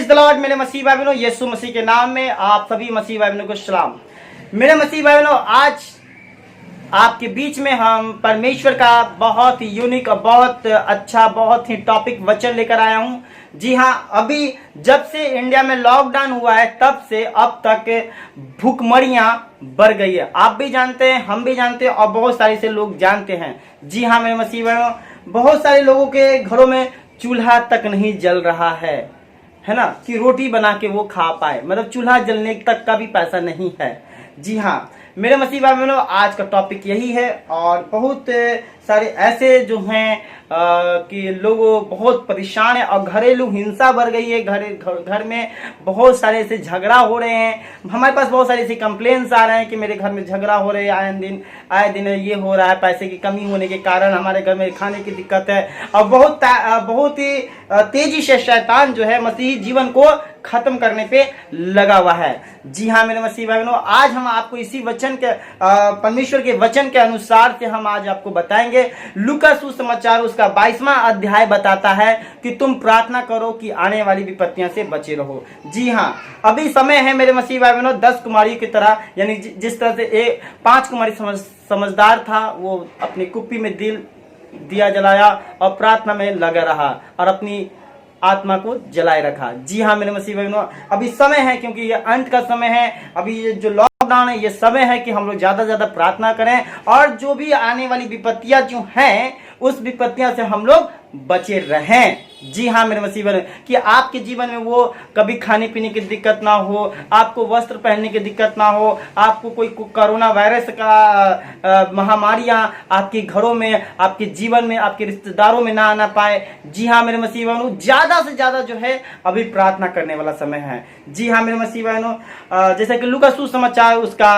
Praise the Lord मेरे मसीह भाई बहनों, यीशु मसीह के नाम में आप सभी मसीह भाई बहनों को सलाम। मेरे मसीह भाई बहनों, आज आपके बीच में हम परमेश्वर का बहुत ही यूनिक और बहुत अच्छा, बहुत ही टॉपिक वचन लेकर आया हूं। जी हाँ, अभी जब से इंडिया में लॉकडाउन हुआ है तब से अब तक भूखमरियां बढ़ गई है। आप भी जानते हैं, हम भी जानते हैं और बहुत सारे से लोग जानते हैं। जी हाँ मेरे मसीह भाइयों, बहुत सारे लोगों के घरों में चूल्हा तक नहीं जल रहा है ना, कि रोटी बना के वो खा पाए, मतलब चूल्हा जलने तक का भी पैसा नहीं है। जी हाँ मेरे मसीह भाई बहनों, आज का टॉपिक यही है। और बहुत सारे ऐसे जो हैं कि लोग बहुत परेशान है और घरेलू हिंसा बढ़ गई है। घर में बहुत सारे ऐसे झगड़ा हो रहे हैं। हमारे पास बहुत सारे ऐसे कंप्लेंट्स आ रहे हैं कि मेरे घर में झगड़ा हो रहे हैं, आए दिन ये हो रहा है। पैसे की कमी होने के कारण हमारे घर में खाने की दिक्कत है और बहुत ही तेजी से शैतान जो है मसीही जीवन को खत्म करने पे लगा हुआ है। जी हाँ मेरे मसीह भाई बहनों, आज हम आपको इसी वचन के परमेश्वर के वचन के अनुसार से हम आज आपको बताएंगे। लूका सुसमाचार उसका 22वां अध्याय बताता है कि तुम प्रार्थना करो कि आने वाली विपत्तियों से बचे रहो। जी हाँ, अभी समय है मेरे मसीह भाई बहनों 10 कुमारियों की तरह, यानी जिस तरह से 5 कुमारी समझदार था, वो अपनी कुप्पी में दिया जलाया और प्रार्थना में लगा रहा और अपनी आत्मा को जलाए रखा। जी हाँ मेरे मसीह बहनों, अभी समय है, क्योंकि ये अंत का समय है। अभी ये जो लॉकडाउन है, ये समय है कि हम लोग ज्यादा से ज्यादा प्रार्थना करें और जो भी आने वाली विपत्तियां जो हैं उस विपत्तियां से हम लोग बचे रहें। जी हाँ मेरे मसीह बहनों, कि आपके जीवन में वो कभी खाने पीने की दिक्कत ना हो, आपको वस्त्र पहनने की दिक्कत ना हो, आपको कोई कोरोना वायरस का महामारियां आपके घरों में, आपके जीवन में, आपके रिश्तेदारों में ना आना पाए। जी हाँ मेरे मसीह बहनों, ज्यादा से ज्यादा जो है अभी प्रार्थना करने वाला समय है। जी हाँ मेरे मसीह बहनों, जैसे कि लूका सुसमाचार उसका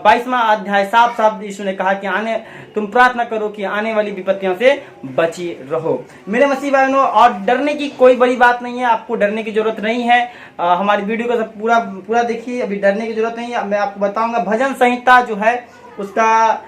22वां अध्याय साफ साफ यीशु ने कहा कि तुम प्रार्थना करो कि आने वाली विपत्तियों से बची रहो। मेरे मसीह बहनों, और डरने की कोई बड़ी बात नहीं है, आपको डरने की जरूरत नहीं है। हमारी वीडियो को सब पूरा देखिए, अभी डरने की जरूरत नहीं है। मैं आपको बताऊंगा, भजन संहिता जो है उसका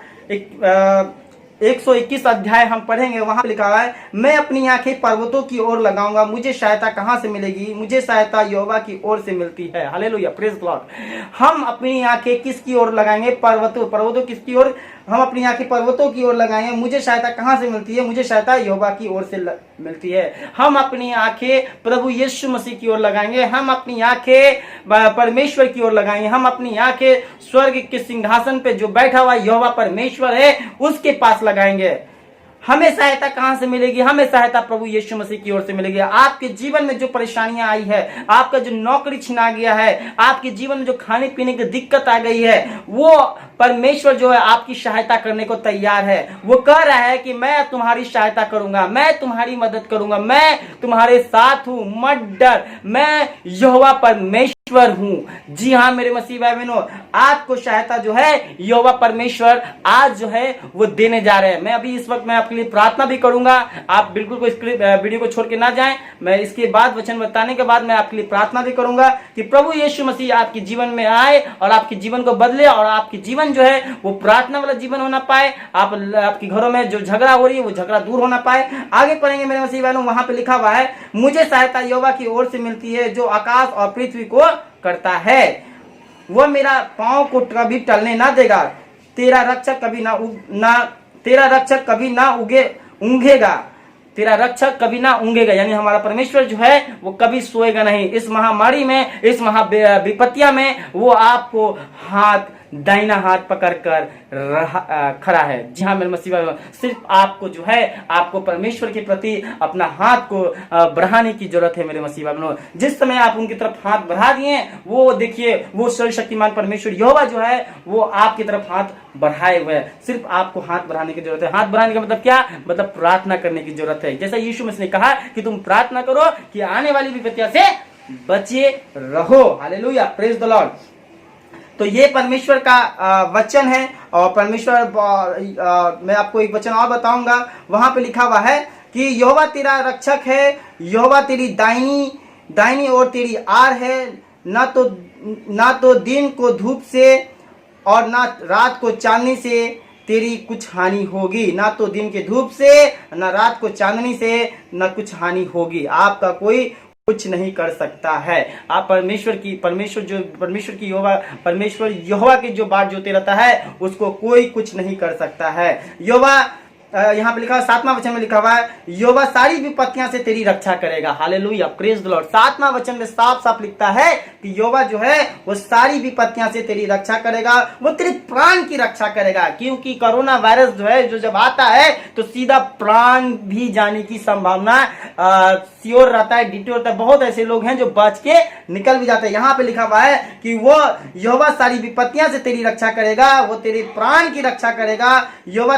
121 अध्याय हम पढ़ेंगे। वहां लिखा हुआ है, मैं अपनी आंखें पर्वतों की ओर लगाऊंगा, मुझे सहायता कहां से मिलेगी? मुझे सहायता यहोवा की ओर से मिलती है। Hallelujah, praise Lord. हम अपनी आंखें किसकी ओर लगाएंगे? पर्वतों किसकी ओर? हम अपनी आंखें पर्वतों की ओर लगाएंगे। मुझे सहायता कहां से मिलती है? मुझे सहायता यहोवा की ओर से मिलती है। हम अपनी आंखें प्रभु यीशु मसीह की ओर लगाएंगे। हम अपनी आंखें परमेश्वर की ओर लगाएंगे। हम अपनी आंखें स्वर्ग के सिंहासन पे जो बैठा हुआ यहोवा परमेश्वर है उसके पास लगाएंगे। हमें सहायता कहां से मिलेगी? हमें सहायता प्रभु यीशु मसीह की ओर से मिलेगी। आपके जीवन में जो परेशानियां आई है, आपका जो नौकरी छिना गया है, आपके जीवन में जो खाने पीने की दिक्कत आ गई है, वो परमेश्वर जो है आपकी सहायता करने को तैयार है। वो कह रहा है कि मैं तुम्हारी सहायता करूंगा, मैं तुम्हारी मदद करूंगा, मैं तुम्हारे साथ हूं, मत डर, मैं यहोवा परमेश्वर हूं। जी हाँ मेरे मसीह भाई बहनों, आपको सहायता जो है यहोवा परमेश्वर आज जो है वो देने जा रहे हैं। मैं अभी इस वक्त मैं आपके लिए प्रार्थना भी करूंगा। आप बिल्कुल कोई वीडियो को छोड़ के ना जाएं। मैं इसके बाद वचन बताने के बाद मैं आपके लिए प्रार्थना भी करूंगा कि प्रभु यीशु मसीह आपके जीवन में आए और आपके जीवन को बदले और आपके जीवन जो है वो प्रार्थना वाला जीवन होना पाए। आपके घरों में जो झगड़ा हो रही है वो झगड़ा दूर होना पाए। आगे पढ़ेंगे मेरे मसीह भाइयों, वहां पे लिखा हुआ है, मुझे सहायता यहोवा की ओर से मिलती है जो आकाश और पृथ्वी को करता है। वह मेरा पांव को कभी टलने ना देगा। तेरा रक्षक कभी ना ऊंघेगा। तेरा रक्षक कभी ना ऊंघेगा, यानी हमारा परमेश्वर जो है वो कभी सोएगा नहीं। इस महामारी में, इस विपत्तियां में वो आपको दाहिना हाथ पकड़कर खड़ा है। जी हाँ मेरे मसीह भाइयों, सिर्फ आपको जो है आपको परमेश्वर के प्रति अपना हाथ को बढ़ाने की जरूरत है। मेरे मसीह भाइयों, जिस समय आप उनकी तरफ हाथ बढ़ा दिए, वो देखिए वो सर्वशक्तिमान परमेश्वर यहोवा जो है वो आपकी तरफ हाथ बढ़ाए हुए है। सिर्फ आपको हाथ बढ़ाने की जरूरत है। हाथ बढ़ाने का मतलब क्या? मतलब प्रार्थना करने की जरूरत है। जैसा यीशु मसीह ने कहा कि तुम प्रार्थना करो कि आने वाली विपत्तियों से बचे रहो। Hallelujah, praise the Lord. तो ये परमेश्वर का वचन है। और परमेश्वर मैं आपको एक वचन और बताऊंगा। वहां पे लिखा हुआ है कि यहोवा तेरा रक्षक है, यहोवा तेरी दाहिनी ओर तेरी आर है। ना तो दिन को धूप से और ना रात को चांदनी से तेरी कुछ हानि होगी। ना तो दिन के धूप से, ना रात को चांदनी से, ना कुछ हानि होगी। आपका कोई कुछ नहीं कर सकता है। आप परमेश्वर यहोवा की जो बात जोते रहता है उसको कोई कुछ नहीं कर सकता है। यहोवा यहाँ पे लिखा हुआ 7वां वचन में लिखा हुआ है, यहोवा सारी विपत्तियां से तेरी रक्षा करेगा। Hallelujah, praise the Lord. 7वां वचन में साफ साफ लिखता है कि यहोवा जो है वो सारी विपत्तियां से तेरी रक्षा करेगा, वो तेरे प्राण की रक्षा करेगा। क्योंकि कोरोना वायरस जो है जो जब आता है तो सीधा प्राण भी जाने की संभावना श्योर रहता है, डिटेल होता है। बहुत ऐसे लोग हैं जो बच के निकल भी जाते हैं। यहाँ पे लिखा हुआ है कि वो यहोवा सारी विपत्तियां से तेरी रक्षा करेगा, वो तेरे प्राण की रक्षा करेगा। यहोवा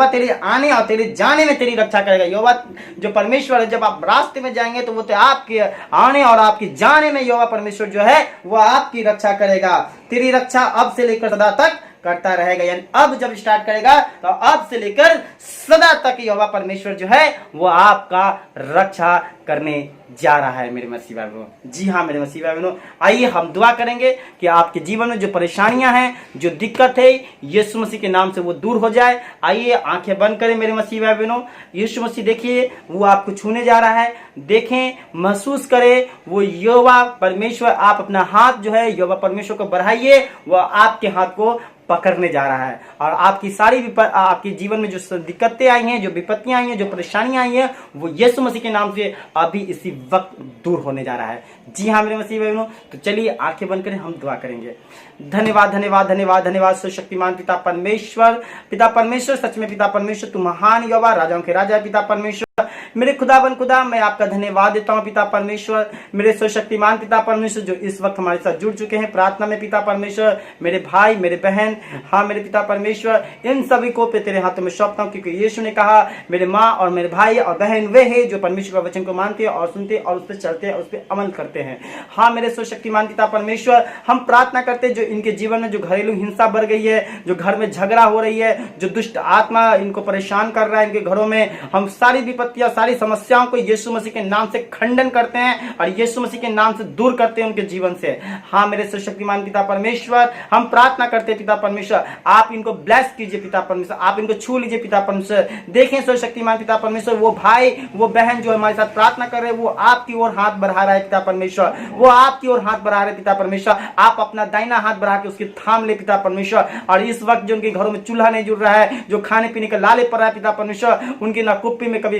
तेरे आने और तेरे जाने में तेरी रक्षा करेगा। यहोवा जो परमेश्वर है, जब आप रास्ते में जाएंगे तो वो तो आपके आने और आपके जाने में यहोवा परमेश्वर जो है वो आपकी रक्षा करेगा। तेरी रक्षा अब से लेकर सदा तक करता रहेगा। यानी अब जब स्टार्ट करेगा तो अब से लेकर सदा तक यहोवा परमेश्वर जो है वो आपका रक्षा करने जा रहा है मेरे मसीह भाई बहनों। जी हाँ मेरे मसीह भाई बहनों, आइए हम दुआ करेंगे कि आपके जीवन में जो परेशानियां हैं, जो दिक्कत है, यीशु मसीह के नाम से वो दूर हो जाए। आइए आंखें बंद करें मेरे मसीह भाई बहनों। यीशु मसीह देखिए वो आपको छूने जा रहा है। देखें, महसूस करें, वो यहोवा परमेश्वर, आप अपना हाथ जो है यहोवा परमेश्वर को बढ़ाइए, वो आपके हाथ को पकड़ने जा रहा है और आपकी सारी आपके जीवन में जो दिक्कतें आई हैं, जो विपत्तियां आई हैं, जो परेशानियां आई हैं, वो यीशु मसीह के नाम से अभी इसी वक्त दूर होने जा रहा है। जी हाँ मेरे मसीह बहनों, तो चलिए आंखें बंद करें, हम दुआ करेंगे। धन्यवाद धन्यवाद धन्यवाद धन्यवाद सर्वशक्तिमान पिता परमेश्वर, सच में पिता परमेश्वर, तू महान यहोवा, राजाओं के राजा पिता परमेश्वर। मेरे खुदावन खुदा, मैं आपका धन्यवाद देता हूँ पिता परमेश्वर, मेरे सर्वशक्तिमान पिता परमेश्वर जो इस वक्त हमारे साथ जुड़ चुके हैं प्रार्थना में पिता परमेश्वर। मेरे भाई, मेरे बहन, हाँ मेरे पिता परमेश्वर, इन सभी को पे तेरे हाथों में सौंपता हूँ, क्योंकि यीशु ने कहा मेरे माँ और मेरे भाई और बहन वे हैं जो परमेश्वर का वचन को मानते हैं और सुनते और उस पर चलते हैं, उस पर अमल करते हैं। हाँ मेरे सर्वशक्तिमान पिता परमेश्वर, हम प्रार्थना करते हैं जो इनके जीवन में जो घरेलू हिंसा बढ़ गई है, जो घर में झगड़ा हो रही है, जो दुष्ट आत्मा इनको परेशान कर रहा है इनके घरों में, हम सारी विपत्तियां, सारी समस्याओं को यीशु मसीह के नाम से खंडन करते हैं और यीशु मसीह के नाम से दूर करते हैं उनके जीवन से। हाँ मेरे सर्वशक्तिमान पिता परमेश्वर, हम प्रार्थना करते हैं पिता परमेश्वर, आप इनको ब्लेस कीजिए पिता परमेश्वर, आप इनको छू लीजिए पिता परमेश्वर। देखें सर्वशक्तिमान पिता परमेश्वर, वो भाई वो बहन जो हमारे साथ प्रार्थना कर रहे हैं वो आपकी ओर हाथ बढ़ा रहा है पिता परमेश्वर, वो आपकी ओर हाथ बढ़ा रहे पिता परमेश्वर। आप अपना दाहिना हाथ बढ़ा के उसके थाम ले पिता परमेश्वर। और इस वक्त जो उनके घरों में चूल्हा नहीं जुड़ रहा है, जो खाने पीने का लाले पड़ रहा है पिता परमेश्वर, उनकी ना कुप्पी में कभी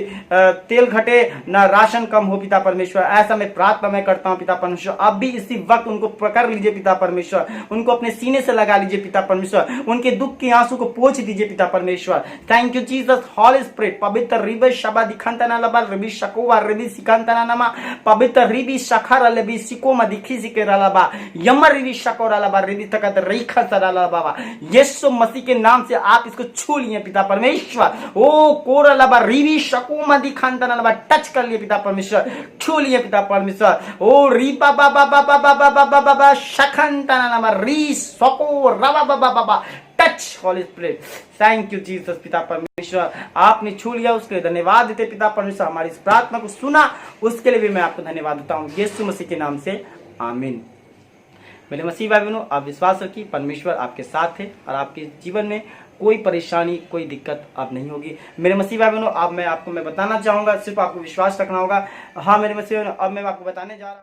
तेल घटे ना राशन कम हो पिता परमेश्वर, ऐसा मैं प्रार्थना मैं करता हूं पिता परमेश्वर। अब भी इसी वक्त उनको पकड़ लीजिए पिता परमेश्वर, उनको अपने सीने से लगा लीजिए पिता परमेश्वर, उनके दुख के आंसू को पोंछ दीजिए पिता परमेश्वर। Thank you Jesus, Holy Spirit, पवित्र रिबे शबा दिखंतना लबा रिबी शकोवा रिबी सिकंतना नमा, पवित्र रिबी शखर लबी सिकोमा दिखी सिकेरा लबा, यमर रिबी शकोरा लबा रिबी तकत रेखा सरा लबा। यीशु मसीह के नाम से आप इसको छू लिए पिता परमेश्वर। ओ कोरा लबा रिबी शकोमा दिखंतना लबा, टच कर लिए पिता परमेश्वर, छू लिए पिता परमेश्वर। ओ री बा बा बा बा बा बा बा बा बा शखंतना नमा री सको रबा बा बा बा, touch Holy Spirit. Thank you Jesus पिता परमेश्वर, आपने छू लिया, उसके लिए धन्यवाद देते पिता परमेश्वर। हमारी इस प्रार्थना को सुना उसके लिए भी मैं आपको धन्यवाद देता हूँ यीशु मसीह के नाम से, आमीन। मेरे मसीह भाई बहनों, आप विश्वास रखिए परमेश्वर आपके साथ है और आपके जीवन में कोई परेशानी, कोई दिक्कत अब नहीं होगी। मेरे मसीह भाई बहनों, अब मैं आपको बताना चाहूंगा, सिर्फ आपको विश्वास रखना होगा। हाँ मेरे मसीह भाई बहनों, अब मैं आपको बताने जा रहा हूँ।